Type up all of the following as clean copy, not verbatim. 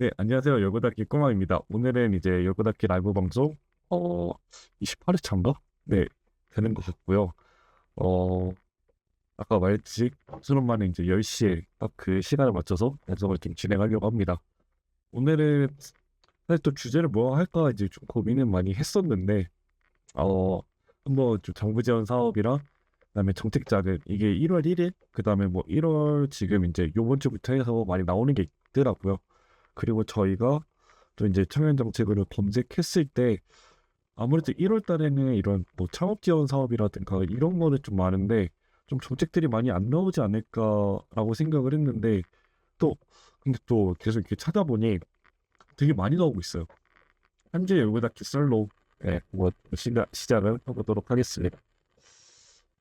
네, 안녕하세요. 열고닫기 꼬마입니다. 오늘은 이제 열고닫기 라이브 방송 28회차인가? 네, 되는 것 같고요. 어, 아까 말했듯이 수능만에 이제 10시에 딱 그 시간을 맞춰서 방송을 좀 진행하려고 합니다. 오늘은 사실 또 주제를 뭐 할까 이제 좀 고민을 많이 했었는데 어, 한번 좀 정부 지원 사업이랑 그다음에 정책 자금 이게 1월 1일 그다음에 뭐 1월 지금 이제 요번 주부터 해서 많이 나오는 게 있더라고요. 그리고 저희가 또 이제 청년 정책을 검색했을 때 아무래도 1월 달에는 이런 뭐 창업 지원 사업이라든가 이런 거는 좀 많은데 좀 정책들이 많이 안 나오지 않을까라고 생각을 했는데 또 근데 또 계속 이렇게 찾아보니 되게 많이 나오고 있어요. 현재 열고닫기 썰로 네, 뭐 시작을 해보도록 하겠습니다.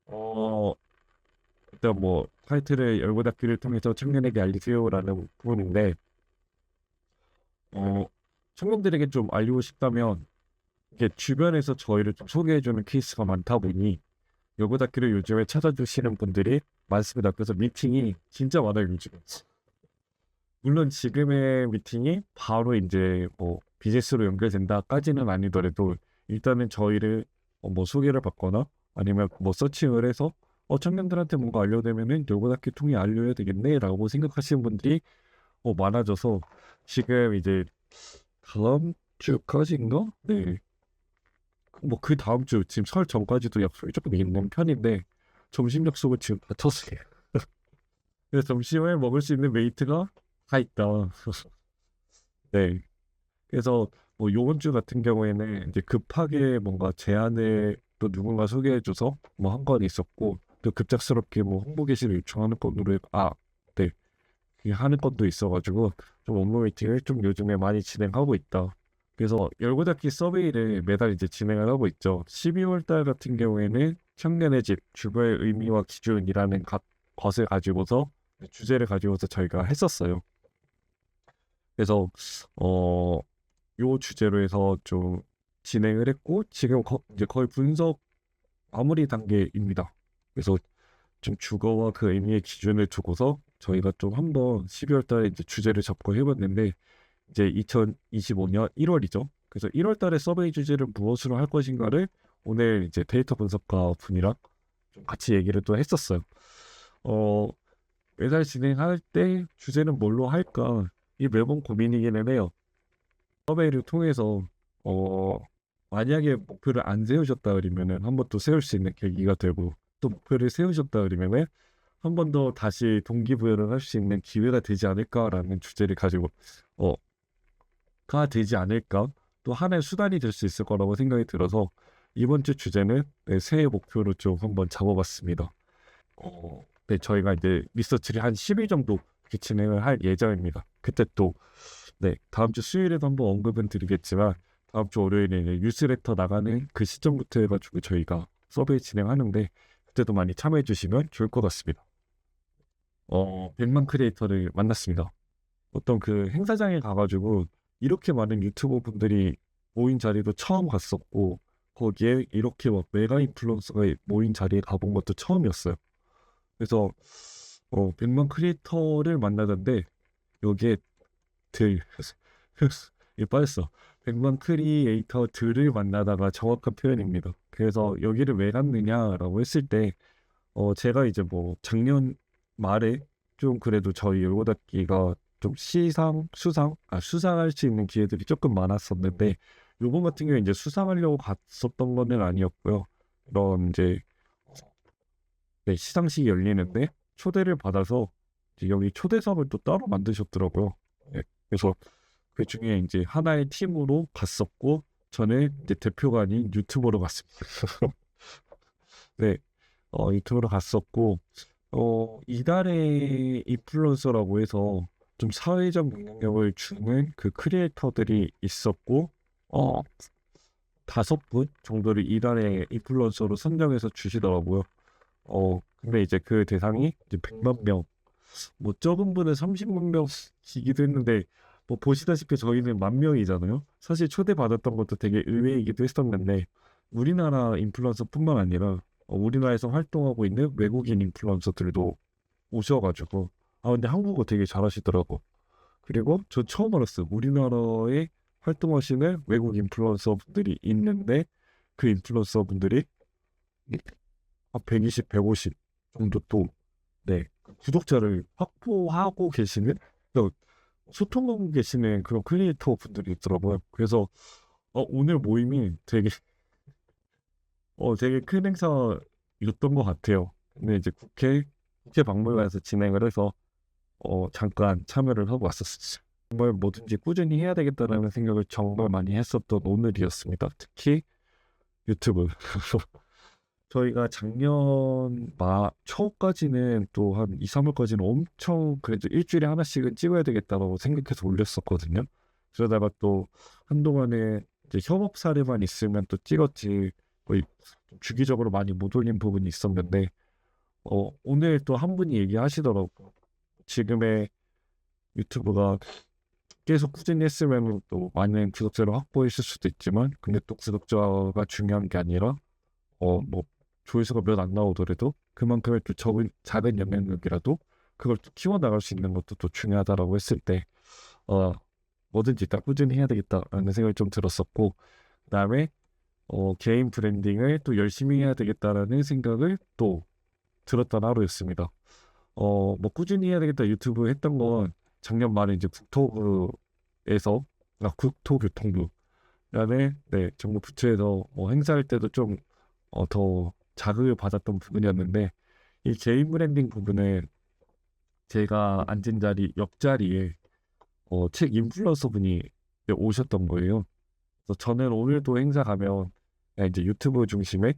어 일단 뭐 타이틀을 열고닫기를 통해서 청년에게 알리세요라는 부분인데 어 청년들에게 좀 알리고 싶다면 이게 주변에서 저희를 좀 소개해주는 케이스가 많다 보니 요거다키를 요즘에 찾아주시는 분들이 많습니다. 그래서 미팅이 진짜 많아요 요즘. 물론 지금의 미팅이 바로 이제 뭐 비즈니스로 연결된다까지는 아니더라도 일단은 저희를 뭐 소개를 받거나 아니면 뭐 서칭을 해서 청년들한테 뭔가 알려되면은 요거다키 통해 알려야 되겠네라고 생각하시는 분들이 많아져서 지금 이제 다음 주까지인가? 네. 뭐 그 다음 주 지금 설 전까지도 약속이 조금 있는 편인데 점심 약속을 지금 다 쳤어요. 그래서 점심을 먹을 수 있는 웨이트가 다 있다. 네. 그래서 뭐 요번 주 같은 경우에는 이제 급하게 뭔가 제안을 또 누군가 소개해줘서 뭐 한 건 있었고 또 급작스럽게 뭐 홍보 게시를 요청하는 건으로 네. 그게 하는 건도 있어가지고 좀 업무 미팅을 좀 요즘에 많이 진행하고 있다. 그래서 열고닫기 서베이를 매달 이제 진행을 하고 있죠. 12월 달 같은 경우에는 청년의 집, 주거의 의미와 기준이라는 것을 가지고서 주제를 가지고서 저희가 했었어요. 그래서 어, 요 주제로 해서 좀 진행을 했고 지금 이제 거의 분석 마무리 단계입니다. 그래서 좀 주거와 그 의미의 기준을 두고서 저희가 좀 한번 12월 달에 이제 주제를 잡고 해봤는데 이제 2025년 1월이죠. 그래서 1월 달에 서베이 주제를 무엇으로 할 것인가를 오늘 이제 데이터 분석가 분이랑 좀 같이 얘기를 또 했었어요. 어, 매달 진행할 때 주제는 뭘로 할까? 이 매번 고민이기는 해요. 서베이를 통해서 어, 만약에 목표를 안 세우셨다 그러면은 한 번 또 세울 수 있는 계기가 되고 또 목표를 세우셨다 그러면은 한 번 더 다시 동기부여를 할 수 있는 기회가 되지 않을까라는 주제를 가지고 어, 가 되지 않을까? 또 하나의 수단이 될 수 있을 거라고 생각이 들어서 이번 주 주제는 네, 새해 목표로 좀 한번 잡아봤습니다. 네, 저희가 이제 리서치를 한 10일 정도 이렇게 진행을 할 예정입니다. 그때 또 네, 다음 주 수요일에도 한번 언급은 드리겠지만 다음 주 월요일에 뉴스레터 나가는 그 시점부터 해가지고 저희가 서베이 진행하는데 그때도 많이 참여해 주시면 좋을 것 같습니다. 100만 크리에이터를 만났습니다. 어떤 그 행사장에 가가지고 이렇게 많은 유튜버 분들이 모인 자리도 처음 갔었고 거기에 이렇게 막 메가 인플루언서가 모인 자리에 가본 것도 처음이었어요. 그래서 100만 크리에이터를 만나던데 여기에 들 이 빠졌어. 100만 크리에이터들을 만나다가 정확한 표현입니다. 그래서 여기를 왜 갔느냐라고 했을 때 제가 이제 뭐 작년 말에 좀 그래도 저희 열고닫기가 좀 수상할 수 있는 기회들이 조금 많았었는데 요번 같은 경우에 이제 수상하려고 갔었던 거는 아니었고요. 그런 이제 네, 시상식이 열리는데 초대를 받아서 이제 여기 초대석을 또 따로 만드셨더라고요. 네, 그래서 그 중에 이제 하나의 팀으로 갔었고 저는 이제 대표가 아닌 유튜버로 갔습니다. 네, 유튜브로 갔었고 이달의 인플루언서라고 해서 좀 사회적 영향력을 주는 그 크리에이터들이 있었고 어, 5분 정도를 이달의 인플루언서로 선정해서 주시더라고요. 근데 이제 그 대상이 이제 100만 명, 뭐 적은 분은 30만 명이기도 했는데 뭐 보시다시피 저희는 10,000명이잖아요. 사실 초대받았던 것도 되게 의외이기도 했었는데 우리나라 인플루언서뿐만 아니라 우리나라에서 활동하고 있는 외국인 인플루언서들도 오셔가지고 근데 한국어 되게 잘하시더라고. 그리고 저 처음 알았어요. 우리나라에 활동하시는 외국 인플루언서 분들이 있는데 그 인플루언서 분들이 한 120, 150 정도 또 네, 구독자를 확보하고 계시는 또 소통하고 계시는 그런 크리에이터 분들이 있더라고요. 그래서 오늘 모임이 되게 큰 행사였던 것 같아요. 근데 이제 국회 박물관에서 진행을 해서 잠깐 참여를 하고 왔었어요. 정말 뭐든지 꾸준히 해야 되겠다라는 생각을 정말 많이 했었던 오늘이었습니다. 특히 유튜브. 저희가 작년 초까지는 또 한 2, 3월까지는 엄청 그래도 일주일에 하나씩은 찍어야 되겠다고 생각해서 올렸었거든요. 그러다가 또 한동안에 이제 협업 사례만 있으면 또 찍었지 거의 좀 주기적으로 많이 못 올린 부분이 있었는데 오늘 또 한 분이 얘기하시더라고요. 지금의 유튜브가 계속 꾸준히 했으면 또 많은 구독자를 확보했을 수도 있지만 근데 또 구독자가 중요한 게 아니라 뭐 조회수가 몇 안 나오더라도 그만큼의 또 작은 영향력이라도 그걸 또 키워나갈 수 있는 것도 또 중요하다라고 했을 때 뭐든지 일단 꾸준히 해야 되겠다라는 생각이 좀 들었었고 그다음에 개인 브랜딩을 또 열심히 해야 되겠다라는 생각을 또 들었던 하루였습니다. 뭐 꾸준히 해야 되겠다 유튜브 했던 건 작년 말에 이제 국토교통부라는 네, 정부 부처에서 행사할 때도 좀 더 자극을 받았던 부분이었는데 이 개인 브랜딩 부분은 제가 앉은 자리 옆자리에 책 인플루언서 분이 오셨던 거예요. 그래서 저는 오늘도 행사 가면 그냥 이제 유튜브 중심의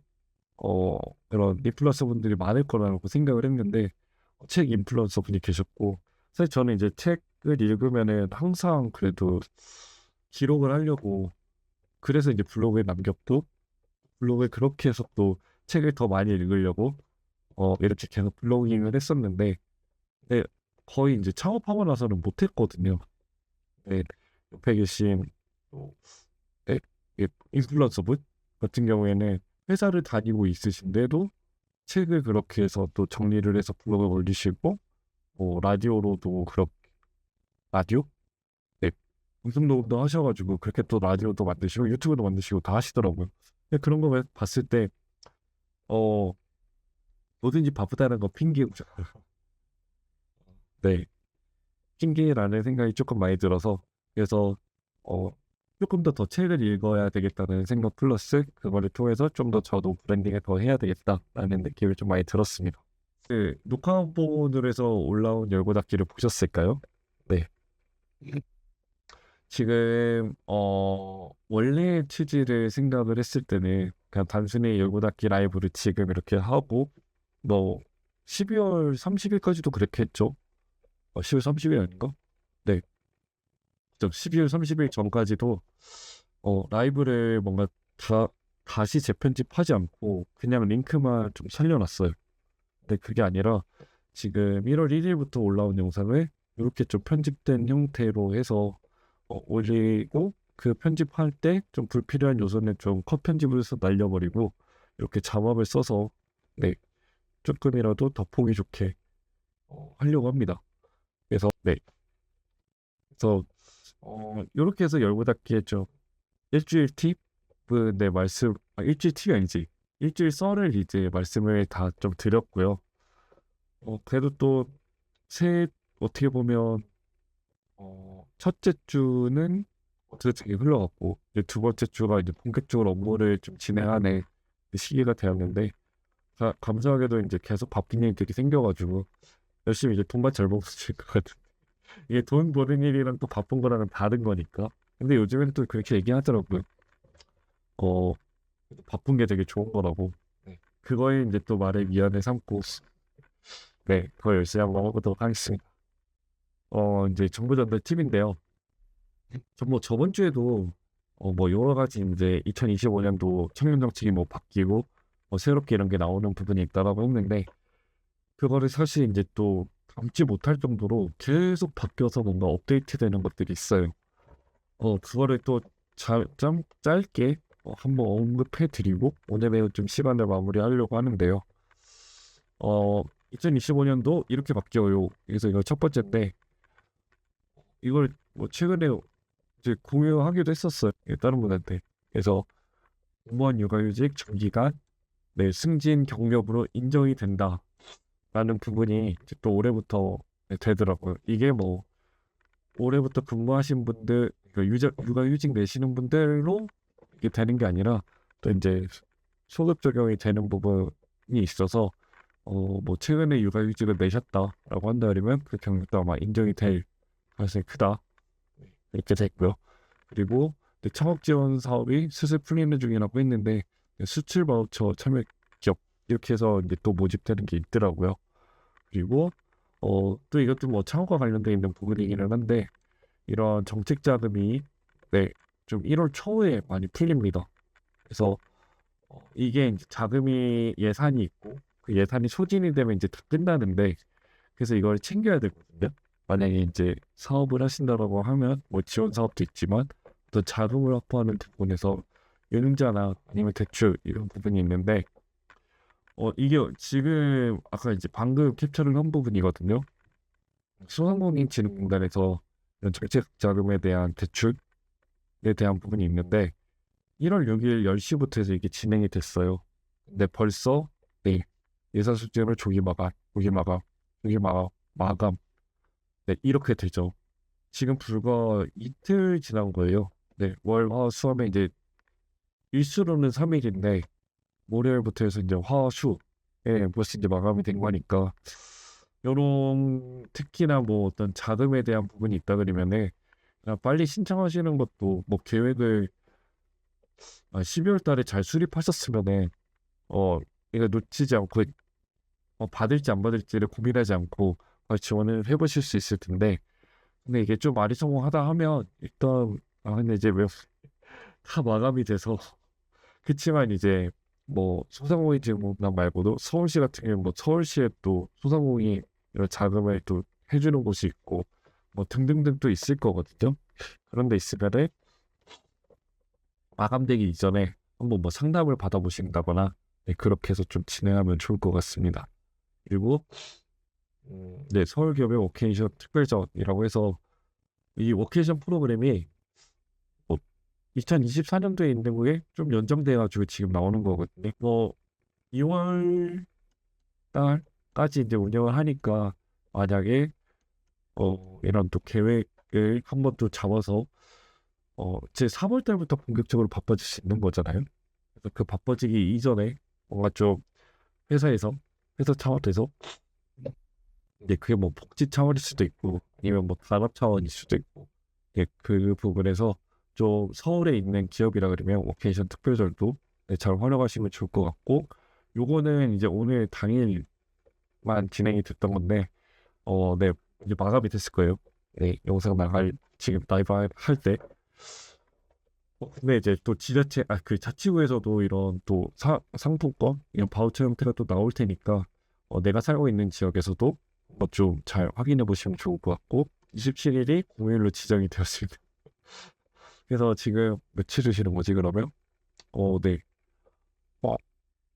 그런 인플루언서 분들이 많을 거라고 생각을 했는데 책 인플루언서 분이 계셨고 사실 저는 이제 책을 읽으면은 항상 그래도 기록을 하려고 그래서 이제 블로그에 남겼고 블로그에 그렇게 해서 또 책을 더 많이 읽으려고 이렇게 계속 블로깅을 했었는데 네, 거의 이제 창업하고 나서는 못했거든요. 네, 옆에 계신 또, 네, 인플루언서분 같은 경우에는 회사를 다니고 있으신데도 책을 그렇게 해서 또 정리를 해서 블로그에 올리시고 라디오로도 그렇게 라디오? 네, 방송 녹음도 하셔가지고 그렇게 또 라디오도 만드시고 유튜브도 만드시고 다 하시더라고요. 근데 그런 거 봤을 때 어, 뭐든지 바쁘다는 거 핑계죠. 네, 핑계라는 생각이 조금 많이 들어서 그래서 조금 더 책을 읽어야 되겠다는 생각 플러스 그거를 통해서 좀 더 저도 브랜딩을 더 해야 되겠다라는 느낌이 좀 많이 들었습니다. 그 녹화본으로 해서 올라온 열고닫기를 보셨을까요? 네. 지금 원래 취지를 생각을 했을 때는 그냥 단순히 열고닫기 라이브를 지금 이렇게 하고 뭐 12월 30일까지도 그렇게 했죠. 10월 30일 아닌가? 네. 12월 30일 전까지도 라이브를 뭔가 다시 재편집하지 않고 그냥 링크만 좀 살려놨어요. 근데 그게 아니라 지금 1월 1일부터 올라온 영상을 이렇게 좀 편집된 형태로 해서 올리고 그 편집할 때 좀 불필요한 요소는 좀 컷 편집을 해서 날려버리고 이렇게 자막을 써서 네, 조금이라도 더 보기 좋게 하려고 합니다. 그래서 네, 그래서 이렇게 해서 열고 닫기 했죠. 일주일 팁은 네 말씀 일주일 팁이 아니지 일주일 썰을 이제 말씀을 다 좀 드렸고요. 그래도 또 어떻게 보면 첫째 주는 어떻게 흘러갔고 이제 두 번째 주가 이제 본격적으로 업무를 좀 진행하는 그 시기가 되었는데 감사하게도 이제 계속 바쁜 일들이 생겨가지고 열심히 이제 돈만 잘 벌면 될 것 같은 이게 돈 버는 일이랑 또 바쁜 거랑은 다른 거니까 근데 요즘에는 또 그렇게 얘기하더라고요. 어 바쁜 게 되게 좋은 거라고 네. 그거에 이제 또 말에 미안해 삼고 네 더 열심히 한번 해보도록 하겠습니다. 이제 정보 전달 팁인데요. 뭐 저번 주에도 뭐 여러 가지 이제 2025년도 청년 정책이 뭐 바뀌고 새롭게 이런 게 나오는 부분이 있다라고 했는데 그거를 사실 이제 또 담지 못할 정도로 계속 바뀌어서 뭔가 업데이트되는 것들이 있어요. 그거를 또 좀 짧게 한번 언급해 드리고 오늘의 좀 시간을 마무리하려고 하는데요. 2025년도 이렇게 바뀌어요. 그래서 이거 첫 번째인데 이걸 뭐 최근에 이제 공유하기도 했었어요. 다른 분한테. 그래서 공무원 육아휴직 장기간 네, 승진 경력으로 인정이 된다라는 부분이 이제 또 올해부터 네, 되더라고요. 이게 뭐 올해부터 근무하신 분들, 그러니까 육아휴직 내시는 분들로 이게 되는 게 아니라 또 이제 소급 적용이 되는 부분이 있어서 뭐 최근에 육아휴직을 내셨다라고 한다면 그 경력도 아마 인정이 될 가능성이 크다 이렇게 됐고요. 그리고 이제 창업 지원 사업이 슬슬 풀리는 중이라고 했는데 수출 바우처 참여 기업 이렇게 해서 이제 또 모집되는 게 있더라고요. 그리고 또 이것도 뭐 창업과 관련돼 있는 부분이기는 한데 이런 정책 자금이 네, 좀 1월 초에 많이 풀립니다. 그래서 이게 이제 자금이 예산이 있고 그 예산이 소진이 되면 이제 다 끝나는데 그래서 이걸 챙겨야 되거든요. 만약에 이제 사업을 하신다라고 하면 뭐 지원 사업도 있지만 또 자금을 확보하는 부분에서 융자나 아니면 대출 이런 부분이 있는데 이게 지금 아까 이제 방금 캡처를 한 부분이거든요. 소상공인진흥공단에서 이런 정책 자금에 대한 대출에 대한 부분이 있는데 1월 6일 10시부터 해서 이게 진행이 됐어요. 근데 벌써 네, 예산 수준을 마감 네, 이렇게 되죠. 지금 불과 이틀 지난 거예요. 네, 월, 화, 수하면 이제 일수로는 3일인데 월요일부터 해서 이제 화, 수에 벌써 이제 마감이 된 거니까 요런 특히나 뭐 어떤 자금에 대한 부분이 있다 그러면은 그냥 빨리 신청하시는 것도 뭐 계획을 12월 달에 잘 수립하셨으면은 이거 놓치지 않고 받을지 안 받을지를 고민하지 않고 지원을 해보실 수 있을 텐데 근데 이게 좀 아리송하다 하면 일단 근데 이제 왜 다 마감이 돼서 그치만 이제 뭐 소상공인 지원공단 말고도 서울시 같은 경우는 뭐 서울시에 또 소상공인 이런 자금을 또 해주는 곳이 있고 뭐 등등등 또 있을 거거든요. 그런 데 있으면은 마감되기 이전에 한번 뭐 상담을 받아보신다거나 네, 그렇게 해서 좀 진행하면 좋을 것 같습니다. 그리고 네, 서울기업의 워케이션 특별전이라고 해서 이 워케이션 프로그램이 2024년도에 있는 거에 좀 연장돼가지고 지금 나오는 거거든요. 뭐 2월 달까지 이제 운영을 하니까 만약에 이런 또 계획을 한번 또 잡아서 제 3월 달부터 본격적으로 바빠질 수 있는 거잖아요. 그래서 그 바빠지기 이전에 뭔가 좀 회사 차원에서 이제 그게 뭐 복지 차원일 수도 있고 아니면 뭐 산업 차원일 수도 있고 그 부분에서 좀 서울에 있는 기업이라 그러면 워케이션 특별절도 네, 잘 활용하시면 좋을 것 같고 요거는 이제 오늘 당일만 진행이 됐던 건데 네 이제 마감이 됐을 거예요. 네 영상 나갈 지금 라이브 할 때. 근데 이제 또 그 자치구에서도 이런 또 상품권 이런 바우처 형태가 또 나올 테니까 내가 살고 있는 지역에서도 뭐 좀 잘 확인해 보시면 좋을 것 같고 27일이 공휴일로 지정이 되었습니다. 그래서 지금 며칠 주시는 거지 그러면? 네.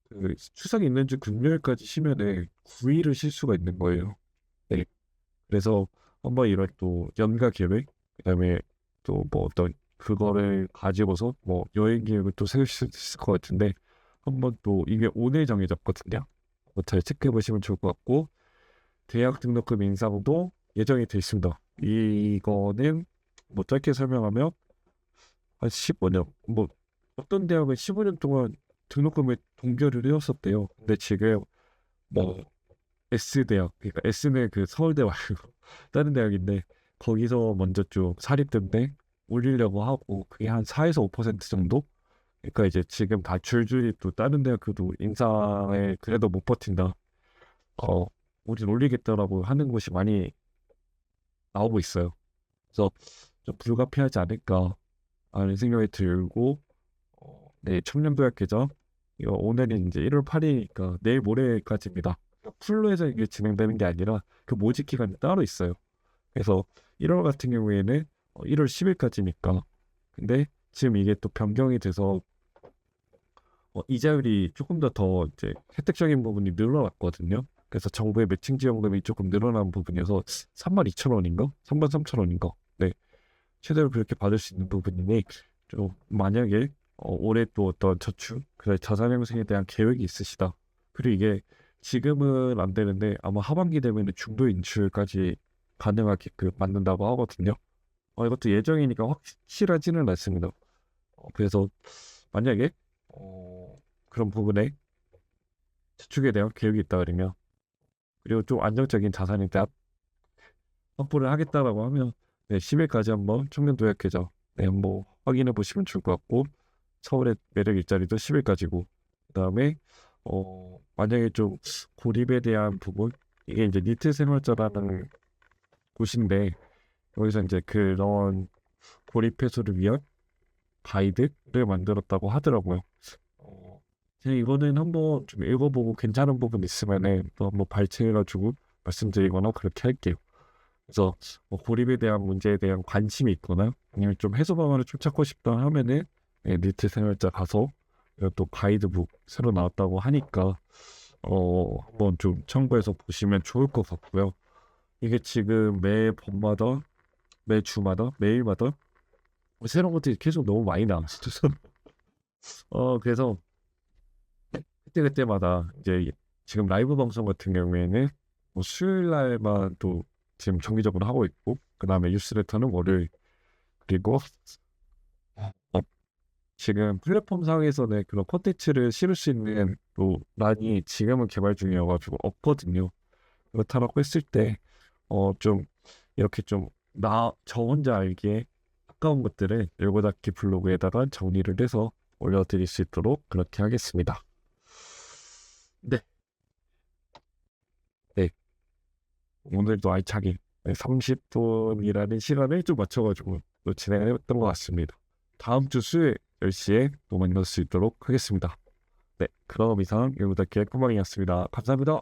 그 추석이 있는 주 금요일까지 쉬면은 9일을 쉴 수가 있는 거예요. 네. 그래서 한번 이런 또 연가 계획, 그다음에 또 뭐 어떤 그거를 가지고서 뭐 여행 계획을 또 세울 수 있을 것 같은데 한번 또 이게 오늘 정해졌거든요. 잘 체크해 보시면 좋을 것 같고 대학 등록금 인상도 예정이 돼 있습니다. 이거는 뭐 짧게 설명하면 한 15년 뭐 어떤 대학은 15년 동안 등록금을 동결을 해왔었대요. 근데 지금 뭐 S대학 그러니까 S는 그 서울대 말고 다른 대학인데 거기서 먼저 좀 사립대인데 올리려고 하고 그게 한 4에서 5% 정도? 그러니까 이제 지금 다 줄줄이 또 다른 대학교도 인상에 그래도 못 버틴다. 어, 우린 올리겠다라고 하는 곳이 많이 나오고 있어요. 그래서 좀 불가피하지 않을까 하는 생각이 들고 네, 청년도약 계정 이거 오늘이 이제 1월 8일이니까 내일 모레까지입니다. 풀로에서 이게 진행되는 게 아니라 그 모집 기간이 따로 있어요. 그래서 1월 같은 경우에는 1월 10일까지니까 근데 지금 이게 또 변경이 돼서 이자율이 조금 더 이제 혜택적인 부분이 늘어났거든요. 그래서 정부의 매칭 지원금이 조금 늘어난 부분이어서 32,000원인가? 33,000원인가? 네, 최대로 그렇게 받을 수 있는 부분이니 좀 만약에 올해 또 어떤 저축, 그래 자산 형성에 대한 계획이 있으시다. 그리고 이게 지금은 안 되는데 아마 하반기 되면 중도 인출까지 가능하게끔 만든다고 하거든요. 이것도 예정이니까 확실하지는 않습니다. 그래서 만약에 그런 부분에 저축에 대한 계획이 있다 그러면 그리고 좀 안정적인 자산에 대한 확보를 하겠다라고 하면 네, 10일까지 한번 청년도약계좌 네, 뭐 확인해 보시면 좋을 것 같고 서울의 매력 일자리도 10일까지고 그다음에 만약에 좀 고립에 대한 부분 이게 이제 니트 생활자라는 곳인데 여기서 이제 그런 고립 해소를 위한 가이드를 만들었다고 하더라고요. 제가 이거는 한번 좀 읽어보고 괜찮은 부분 있으면은 또 한번 발췌해가지고 말씀드리거나 그렇게 할게요. 그래서 뭐 고립에 대한 문제에 대한 관심이 있거나 아니면 좀 해소 방안을 좀 찾고 싶다 하면은 니트 생활자 가서 또 가이드북 새로 나왔다고 하니까 한번 좀 참고해서 보시면 좋을 것 같고요. 이게 지금 매 번마다 매 주마다 매일마다 새로운 것들이 계속 너무 많이 나왔어요. 그래서 그때그때마다 이제 지금 라이브 방송 같은 경우에는 뭐 수요일 날만 또 지금 정기적으로 하고 있고 그 다음에 뉴스레터는 월요일 그리고 지금 플랫폼 상에서는 그런 콘텐츠를 실을 수 있는 또 란이 지금은 개발 중이어가지고 없거든요. 그렇다고 했을 때 좀 이렇게 좀 저 혼자 알기에 가까운 것들을 열고닫기 블로그에다가 정리를 해서 올려드릴 수 있도록 그렇게 하겠습니다. 네, 네. 오늘도 알차게 30분이라는 시간을 좀 맞춰가지고 또 진행을 했던 것 같습니다. 다음 주 수요일 10시에 또 만날 수 있도록 하겠습니다. 네, 그럼 이상 열고닫기의 꼬망이었습니다. 감사합니다.